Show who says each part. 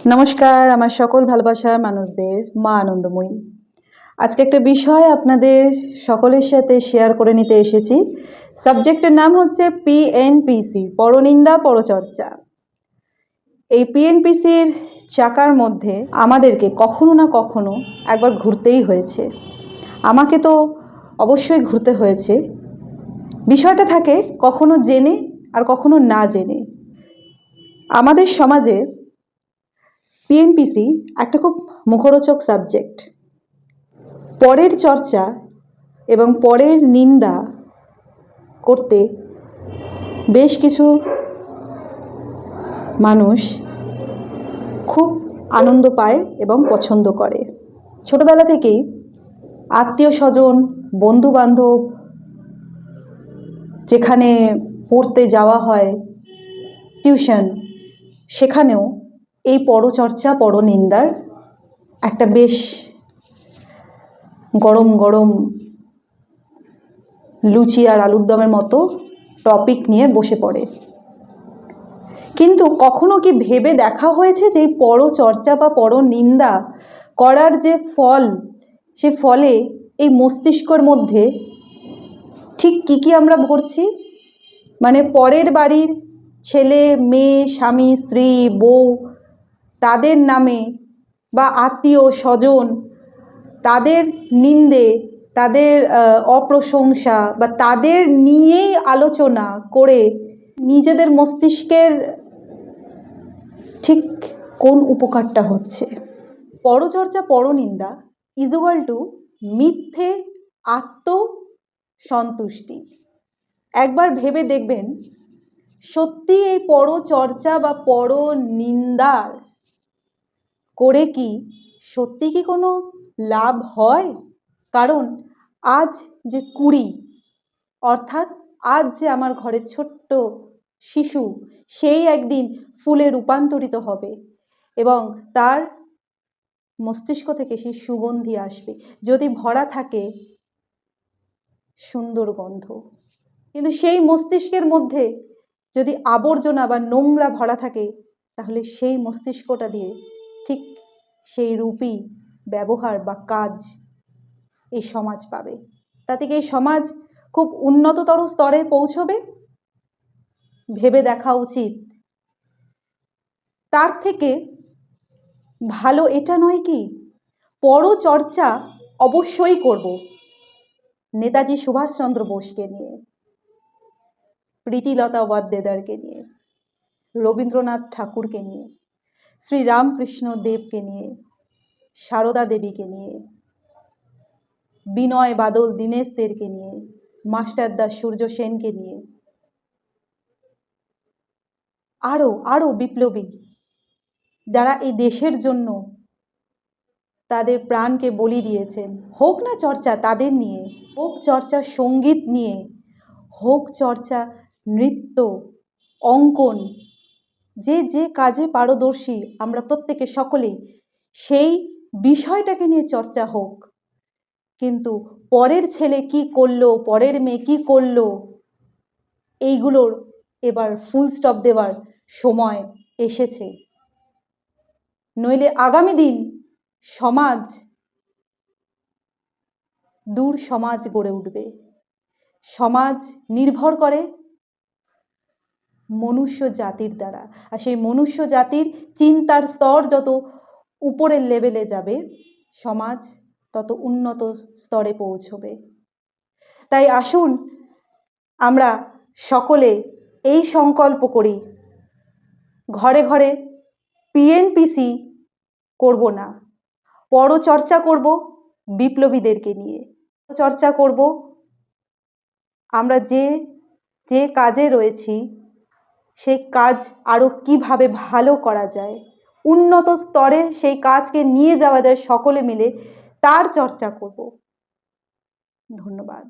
Speaker 1: নমস্কার আমার সকল ভালোবাসার মানুষদের মা আনন্দময়ী। আজকে একটা বিষয় আপনাদের সকলের সাথে শেয়ার করে নিতে এসেছি। সাবজেক্টের নাম হচ্ছে পিএনপিসি, পরনিন্দা পরচর্চা। এই পিএনপিসির চাকার মধ্যে আমাদেরকে কখনো না কখনো একবার ঘুরতেই হয়েছে। আমাকে তো অবশ্যই ঘুরতে হয়েছে। বিষয়টা থাকে কখনো জেনে আর কখনো না জেনে। আমাদের সমাজে পিএনপিসি একটা খুব মুখরোচক সাবজেক্ট। পরের চর্চা এবং পরের নিন্দা করতে বেশ কিছু মানুষ খুব আনন্দ পায় এবং পছন্দ করে। ছোটবেলা থেকেই আত্মীয় স্বজন, বন্ধুবান্ধব যেখানে পড়তে যাওয়া হয়, টিউশন, সেখানেও এই পরচর্চা পরনিন্দার একটা বেশ গরম গরম লুচি আর আলুর দমের মতো টপিক নিয়ে বসে পড়ে। কিন্তু কখনো কি ভেবে দেখা হয়েছে যে এই পরচর্চা বা পরনিন্দা করার যে ফল, সে ফলে এই মস্তিষ্কর মধ্যে ঠিক কী কী আমরা ভরছি? মানে পরের বাড়ির ছেলে মেয়ে, স্বামী, স্ত্রী, বউ, তাদের নামে বা আত্মীয় স্বজন, তাদের নিন্দে, তাদের অপ্রশংসা বা তাদের নিয়েই আলোচনা করে নিজেদের মস্তিষ্কের ঠিক কোন উপকারটা হচ্ছে? পরচর্চা পরনিন্দা ইজুয়াল টু মিথ্যে আত্মসন্তুষ্টি। একবার ভেবে দেখবেন, সত্যি এই পরচর্চা বা পরনিন্দার করে কি সত্যি কি কোনো লাভ হয়? কারণ আজ যে কুড়ি, অর্থাৎ আজ যে আমার ঘরের ছোট্ট শিশু, সেই একদিন ফুলে রূপান্তরিত হবে এবং তার মস্তিষ্ক থেকে সেই সুগন্ধি আসবে, যদি ভরা থাকে সুন্দর গন্ধ। কিন্তু সেই মস্তিষ্কের মধ্যে যদি আবর্জনা বা নোংরা ভরা থাকে, তাহলে সেই মস্তিষ্কটা দিয়ে ঠিক সেই রূপী ব্যবহার বা কাজ এই সমাজ পাবে। তাতে কি এই সমাজ খুব উন্নততর স্তরে পৌঁছবে? ভেবে দেখা উচিত। তার থেকে ভালো এটা নয় কি পরচর্চা অবশ্যই করব নেতাজি সুভাষচন্দ্র বোসকে নিয়ে, প্রীতিলতা ওয়াদ্দেদারকে নিয়ে, রবীন্দ্রনাথ ঠাকুরকে নিয়ে, শ্রীরামকৃষ্ণ দেবকে নিয়ে, সারদা দেবীকে নিয়ে, বিনয় বাদল দীনেশদেরকে নিয়ে, মাস্টারদা সূর্য সেনকে নিয়ে, আরও বিপ্লবী যারা এই দেশের জন্য তাদের প্রাণকে বলি দিয়েছেন। হোক না চর্চা তাদের নিয়ে, হোক চর্চা সঙ্গীত নিয়ে, হোক চর্চা নৃত্য, অঙ্কন, যে যে কাজে পারদর্শী আমরা প্রত্যেকে সকলেই, সেই বিষয়টাকে নিয়ে চর্চা হোক। কিন্তু পরের ছেলে কি করলো, পরের মেয়ে কি করলো, এইগুলোর এবার ফুল স্টপ দেওয়ার সময় এসেছে। নইলে আগামী দিন সমাজ দূর সমাজ গড়ে উঠবে। সমাজ নির্ভর করে মনুষ্য জাতির দ্বারা, আর সেই মনুষ্য জাতির চিন্তার স্তর যত উপরের লেভেলে যাবে, সমাজ তত উন্নত স্তরে পৌঁছবে। তাই আসুন আমরা সকলে এই সংকল্প করি, ঘরে ঘরে পিএনপিসি করব না, পরচর্চা করব বিপ্লবীদেরকে নিয়ে, চর্চা করব আমরা যে যে কাজে রয়েছি সেই কাজ আরও কিভাবে ভালো করা যায়, উন্নত স্তরে সেই কাজকে নিয়ে যাওয়া যায়, সকলে মিলে তার চর্চা করব। ধন্যবাদ।